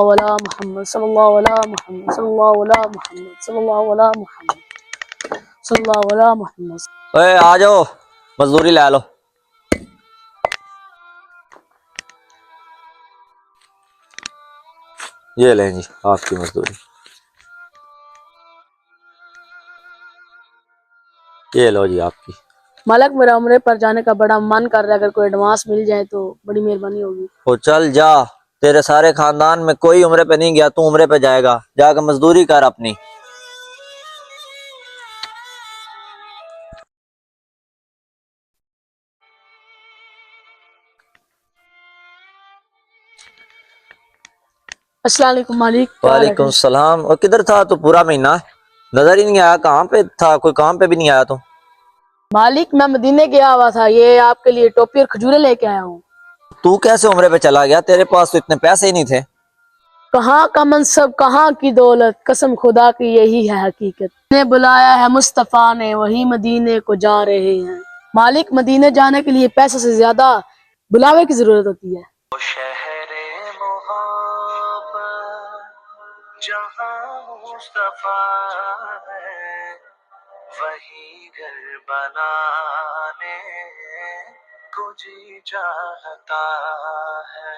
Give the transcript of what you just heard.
ولا محمد صلی اللہ علیہ محمد صلی اللہ علیہ محمد صلی اللہ علیہ محمد صلی اللہ علیہ محمد. اے آ جاؤ مزدوری لے لو. یہ لیں جی آپ کی مزدوری. یہ لو جی آپ کی. مالک میرا عمرے پر جانے کا بڑا من کر رہا ہے، اگر کوئی ایڈوانس مل جائے تو بڑی مہربانی ہوگی. وہ چل جا، تیرے سارے خاندان میں کوئی عمرے پہ نہیں گیا، تو عمرے پہ جائے گا، جا کے مزدوری کر اپنی. السلام علیکم مالک، کیا حال ہے؟ وعلیکم السلام. اور کدھر تھا تو پورا مہینہ؟ نظر ہی نہیں آیا. کہاں پہ تھا؟ کوئی کام پہ بھی نہیں آیا تو. مالک میں مدینے گیا ہوا تھا، یہ آپ کے لیے ٹوپی اور کھجورے لے کے آیا ہوں. تو کیسے عمرے پہ چلا گیا؟ تیرے پاس تو اتنے پیسے ہی نہیں تھے. کہاں کا منصب، کہاں کی دولت، قسم خدا کی یہی ہے حقیقت. نے بلایا ہے مصطفیٰ نے، وہی مدینے کو جا رہے ہیں. مالک مدینے جانے کے لیے پیسے سے زیادہ بلاوے کی ضرورت ہوتی ہے. شہر محبت جہاں مصطفیٰ ہے، وہی گھر بنانے کو جی چاہتا ہے.